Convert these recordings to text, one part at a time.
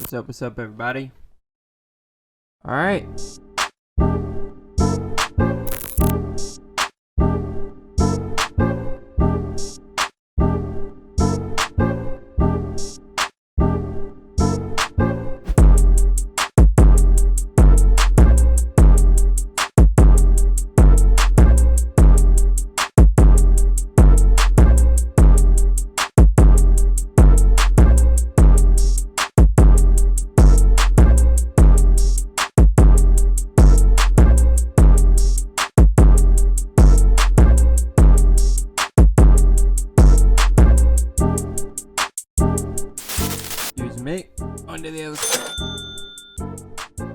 What's up, everybody? All right. Onto the other side.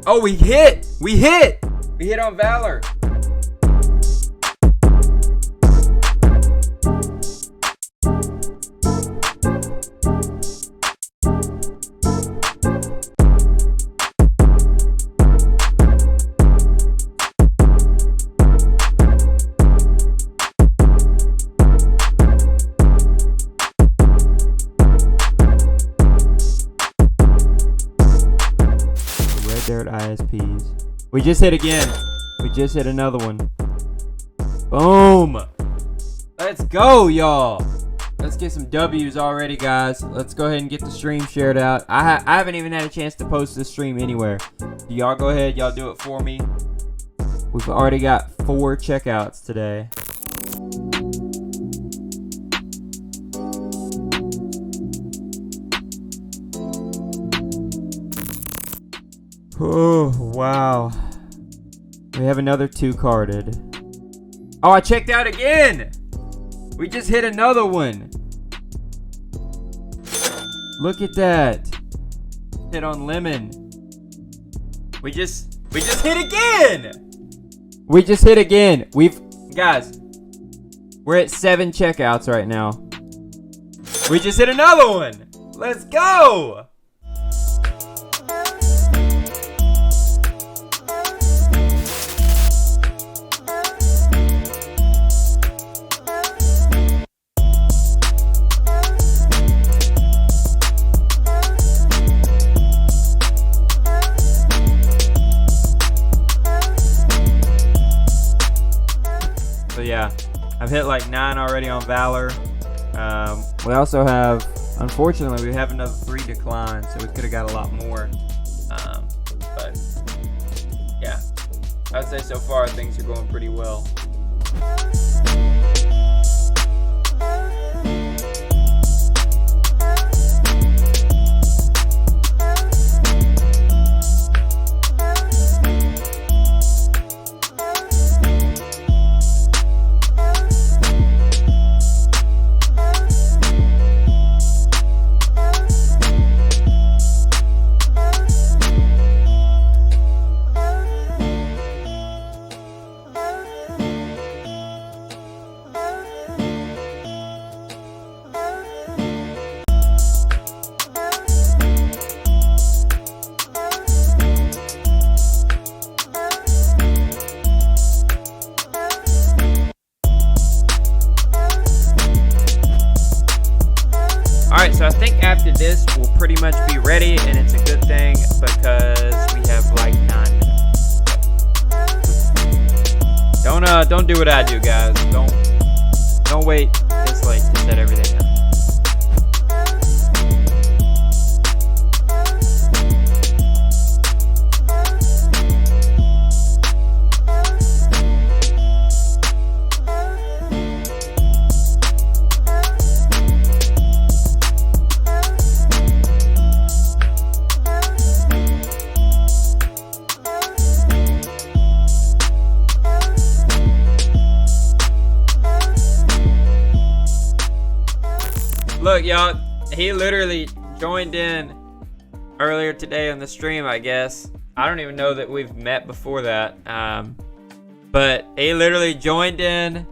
Oh, we hit! We hit on Valor. REDDIRT ISPs. We just hit again. We just hit another one. Boom! Let's go, y'all. Let's get some W's already, guys. Let's go ahead and get the stream shared out. I haven't even had a chance to post this stream anywhere. Y'all go ahead. Y'all do it for me. We've already got 4 checkouts today. Oh, wow. We have another 2 carded. Oh, I checked out again! We just hit another one. Look at that. Hit on lemon. We just hit again! We just hit again. Guys, we're at 7 checkouts right now. We just hit another one! Let's go! Yeah, I've hit like 9 already on Valor. We also have, unfortunately, we have another 3 declines, so we could have got a lot more. But yeah, I'd say so far things are going pretty well. Alright, so I think after this we'll pretty much be ready, and it's a good thing because we have like 9 minutes. Don't do what I do, guys. Don't wait this late to set everything up. Look, y'all, he literally joined in earlier today on the stream, I guess. I don't even know that we've met before that. But he literally joined in.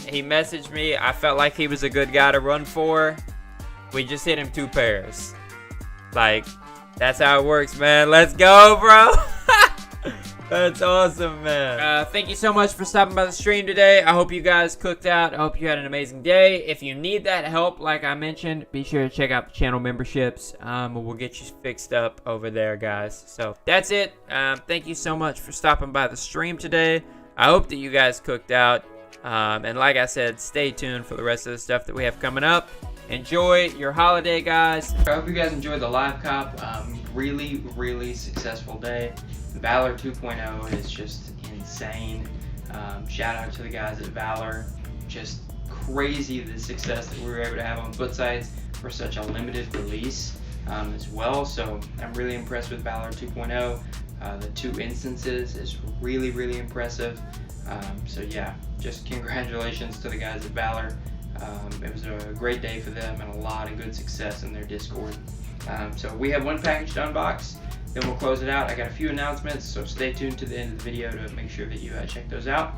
He messaged me. I felt like he was a good guy to run for. We just hit him 2 pairs. Like, that's how it works, man. Let's go, bro. That's awesome, man. Thank you so much for stopping by the stream today. I hope you guys cooked out. I hope you had an amazing day. If you need that help, like I mentioned, be sure to check out the channel memberships. We'll get you fixed up over there, guys. So that's it. Thank you so much for stopping by the stream today. I hope that you guys cooked out. And like I said, stay tuned for the rest of the stuff that we have coming up. Enjoy your holiday, guys. I hope you guys enjoyed the live cop. Really successful day. Valor 2.0 is just insane. Shout out to the guys at Valor. Just crazy the success that we were able to have on foot sites for such a limited release as well. So I'm really impressed with Valor 2.0. The 2 instances is really impressive. So yeah, just congratulations to the guys at Valor. It was a great day for them and a lot of good success in their Discord. So we have one package to unbox, then we'll close it out. I got a few announcements, so stay tuned to the end of the video to make sure that you check those out.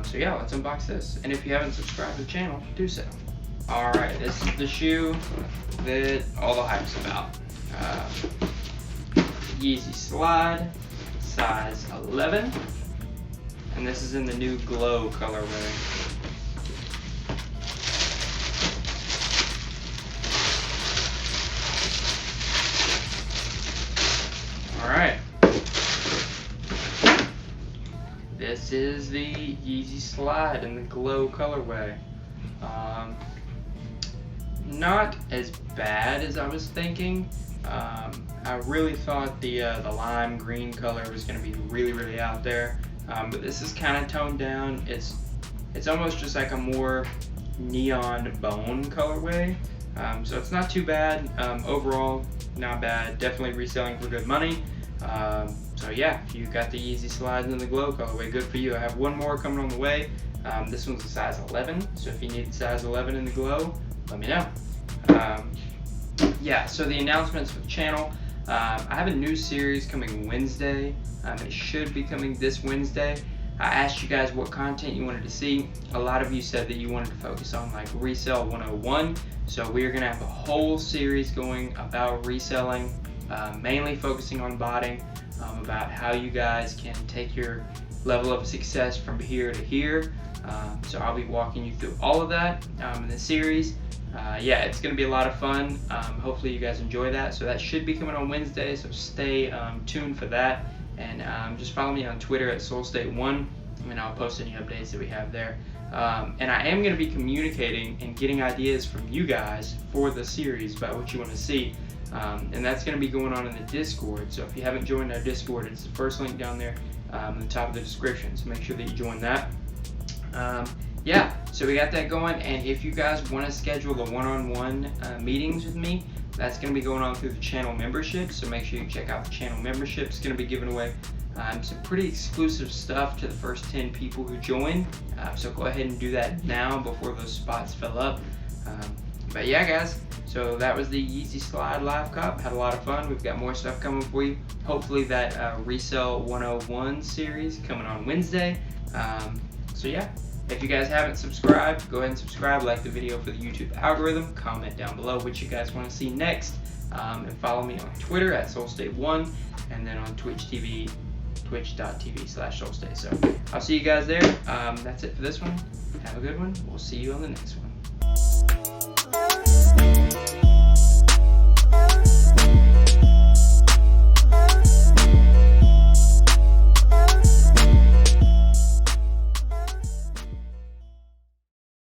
So yeah, let's unbox this. And if you haven't subscribed to the channel, do so. Alright, this is the shoe that all the hype's about. Yeezy Slide, size 11. And this is in the new glow colorway. Alright, this is the Yeezy Slide in the glow colorway. Not as bad as I was thinking. I really thought the lime green color was going to be really out there, but this is kind of toned down. It's almost just like a more neon bone colorway. So it's not too bad. Overall, not bad. Definitely reselling for good money. So yeah, if you got the Yeezy Slides in the glow colorway, good for you. I have one more coming on the way. This one's a size 11, so if you need size 11 in the glow, let me know. Yeah, so the announcements for the channel. I have a new series coming Wednesday. It should be coming this Wednesday. I asked you guys what content you wanted to see. A lot of you said that you wanted to focus on like Resell 101. So we're gonna have a whole series going about reselling, mainly focusing on botting, about how you guys can take your level of success from here to here. So I'll be walking you through all of that in the series. Yeah, it's going to be a lot of fun. Hopefully you guys enjoy that. So that should be coming on Wednesday, so stay tuned for that. And just follow me on Twitter at SoulState1, and I'll post any updates that we have there. And I am going to be communicating and getting ideas from you guys for the series about what you want to see. And that's going to be going on in the Discord. So if you haven't joined our Discord, it's the first link down there in the top of the description. So make sure that you join that. Yeah, so we got that going, and if you guys want to schedule the one-on-one meetings with me, that's going to be going on through the channel membership, so make sure you check out the channel membership. It's going to be giving away some pretty exclusive stuff to the first 10 people who join, so go ahead and do that now before those spots fill up. But yeah, guys, so that was the Yeezy Slide Live Cup. Had a lot of fun. We've got more stuff coming for you. Hopefully that Resell 101 series coming on Wednesday. So yeah. If you guys haven't subscribed, go ahead and subscribe, like the video for the YouTube algorithm, comment down below what you guys want to see next, and follow me on Twitter at SoulState1, and then on Twitch TV, twitch.tv/SoulState. So I'll see you guys there. That's it for this one. Have a good one. We'll see you on the next one.